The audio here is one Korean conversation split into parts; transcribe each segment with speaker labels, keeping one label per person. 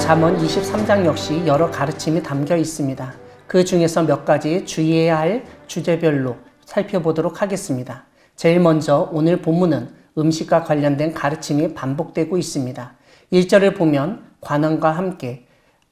Speaker 1: 잠언 23장 역시 여러 가르침이 담겨 있습니다. 그 중에서 몇 가지 주의해야 할 주제별로 살펴보도록 하겠습니다. 제일 먼저 오늘 본문은 음식과 관련된 가르침이 반복되고 있습니다. 1절을 보면 관원과 함께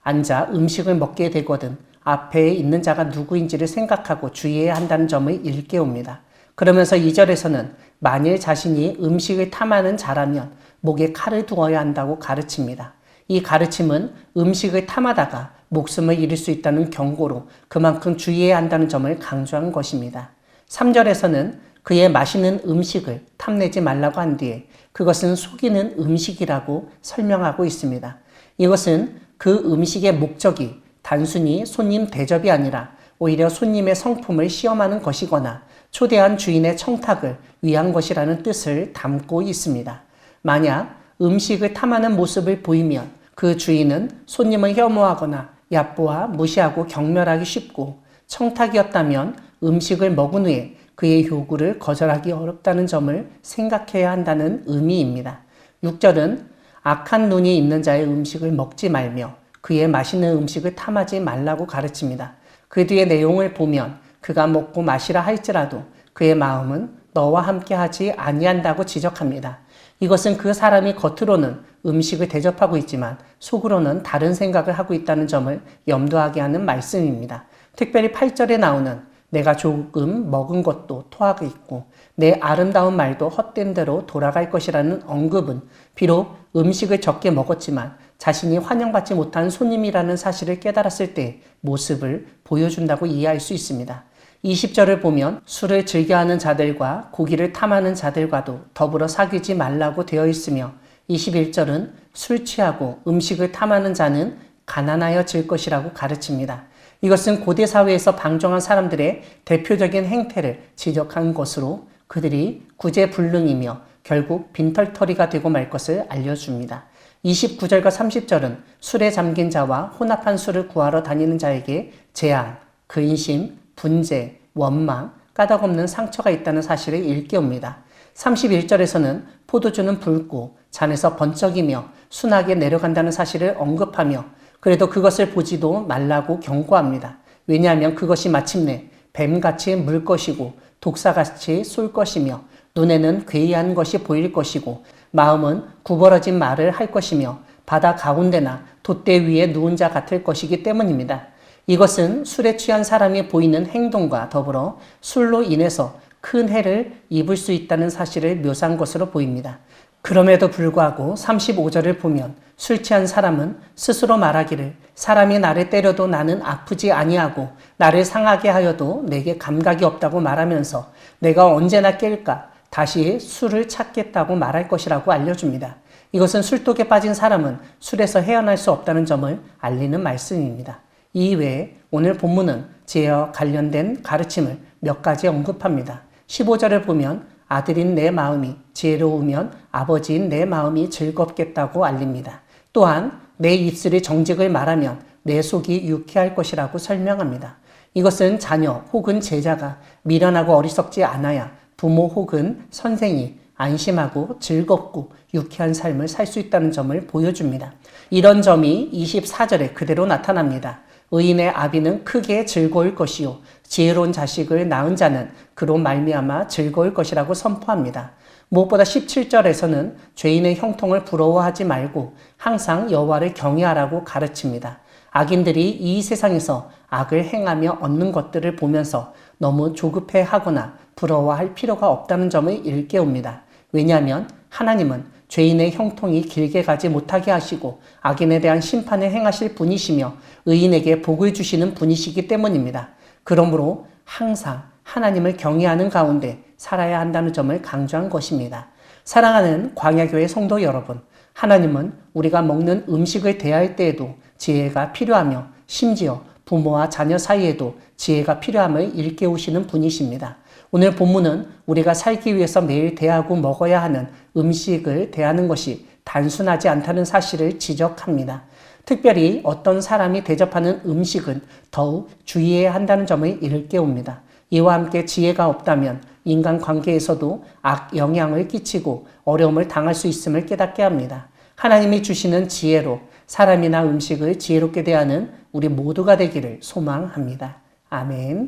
Speaker 1: 앉아 음식을 먹게 되거든 앞에 있는 자가 누구인지를 생각하고 주의해야 한다는 점을 일깨웁니다. 그러면서 2절에서는 만일 자신이 음식을 탐하는 자라면 목에 칼을 두어야 한다고 가르칩니다. 이 가르침은 음식을 탐하다가 목숨을 잃을 수 있다는 경고로 그만큼 주의해야 한다는 점을 강조한 것입니다. 3절에서는 그의 맛있는 음식을 탐내지 말라고 한 뒤에 그것은 속이는 음식이라고 설명하고 있습니다. 이것은 그 음식의 목적이 단순히 손님 대접이 아니라 오히려 손님의 성품을 시험하는 것이거나 초대한 주인의 청탁을 위한 것이라는 뜻을 담고 있습니다. 만약 음식을 탐하는 모습을 보이면 그 주인은 손님을 혐오하거나 얕보아 무시하고 경멸하기 쉽고, 청탁이었다면 음식을 먹은 후에 그의 요구를 거절하기 어렵다는 점을 생각해야 한다는 의미입니다. 6절은 악한 눈이 있는 자의 음식을 먹지 말며 그의 맛있는 음식을 탐하지 말라고 가르칩니다. 그 뒤의 내용을 보면 그가 먹고 마시라 할지라도 그의 마음은 너와 함께 하지 아니한다고 지적합니다. 이것은 그 사람이 겉으로는 음식을 대접하고 있지만 속으로는 다른 생각을 하고 있다는 점을 염두하게 하는 말씀입니다. 특별히 8절에 나오는 내가 조금 먹은 것도 토하고 있고 내 아름다운 말도 헛된 대로 돌아갈 것이라는 언급은 비록 음식을 적게 먹었지만 자신이 환영받지 못한 손님이라는 사실을 깨달았을 때의 모습을 보여준다고 이해할 수 있습니다. 20절을 보면 술을 즐겨하는 자들과 고기를 탐하는 자들과도 더불어 사귀지 말라고 되어 있으며 21절은 술 취하고 음식을 탐하는 자는 가난하여질 것이라고 가르칩니다. 이것은 고대 사회에서 방종한 사람들의 대표적인 행태를 지적한 것으로 그들이 구제불능이며 결국 빈털터리가 되고 말 것을 알려줍니다. 29절과 30절은 술에 잠긴 자와 혼합한 술을 구하러 다니는 자에게 재앙, 근심, 분재, 원망, 까닭없는 상처가 있다는 사실을 일깨웁니다. 31절에서는 포도주는 붉고 잔에서 번쩍이며 순하게 내려간다는 사실을 언급하며 그래도 그것을 보지도 말라고 경고합니다. 왜냐하면 그것이 마침내 뱀같이 물 것이고 독사같이 쏠 것이며 눈에는 괴이한 것이 보일 것이고 마음은 구부러진 말을 할 것이며 바다 가운데나 돛대 위에 누운 자 같을 것이기 때문입니다. 이것은 술에 취한 사람이 보이는 행동과 더불어 술로 인해서 큰 해를 입을 수 있다는 사실을 묘사한 것으로 보입니다. 그럼에도 불구하고 35절을 보면 술 취한 사람은 스스로 말하기를 사람이 나를 때려도 나는 아프지 아니하고 나를 상하게 하여도 내게 감각이 없다고 말하면서 내가 언제나 깰까 다시 술을 찾겠다고 말할 것이라고 알려줍니다. 이것은 술독에 빠진 사람은 술에서 헤어날 수 없다는 점을 알리는 말씀입니다. 이외에 오늘 본문은 지혜와 관련된 가르침을 몇 가지 언급합니다. 15절을 보면 아들인 내 마음이 지혜로우면 아버지인 내 마음이 즐겁겠다고 알립니다. 또한 내 입술이 정직을 말하면 내 속이 유쾌할 것이라고 설명합니다. 이것은 자녀 혹은 제자가 미련하고 어리석지 않아야 부모 혹은 선생이 안심하고 즐겁고 유쾌한 삶을 살 수 있다는 점을 보여줍니다. 이런 점이 24절에 그대로 나타납니다. 의인의 아비는 크게 즐거울 것이요 지혜로운 자식을 낳은 자는 그로 말미암아 즐거울 것이라고 선포합니다. 무엇보다 17절에서는 죄인의 형통을 부러워하지 말고 항상 여호와를 경외하라고 가르칩니다. 악인들이 이 세상에서 악을 행하며 얻는 것들을 보면서 너무 조급해하거나 부러워할 필요가 없다는 점을 일깨웁니다. 왜냐하면 하나님은 죄인의 형통이 길게 가지 못하게 하시고 악인에 대한 심판을 행하실 분이시며 의인에게 복을 주시는 분이시기 때문입니다. 그러므로 항상 하나님을 경외하는 가운데 살아야 한다는 점을 강조한 것입니다. 사랑하는 광야교회 성도 여러분, 하나님은 우리가 먹는 음식을 대할 때에도 지혜가 필요하며 심지어 부모와 자녀 사이에도 지혜가 필요함을 일깨우시는 분이십니다. 오늘 본문은 우리가 살기 위해서 매일 대하고 먹어야 하는 음식을 대하는 것이 단순하지 않다는 사실을 지적합니다. 특별히 어떤 사람이 대접하는 음식은 더욱 주의해야 한다는 점을 일깨웁니다. 이와 함께 지혜가 없다면 인간관계에서도 악영향을 끼치고 어려움을 당할 수 있음을 깨닫게 합니다. 하나님이 주시는 지혜로 사람이나 음식을 지혜롭게 대하는 우리 모두가 되기를 소망합니다. 아멘.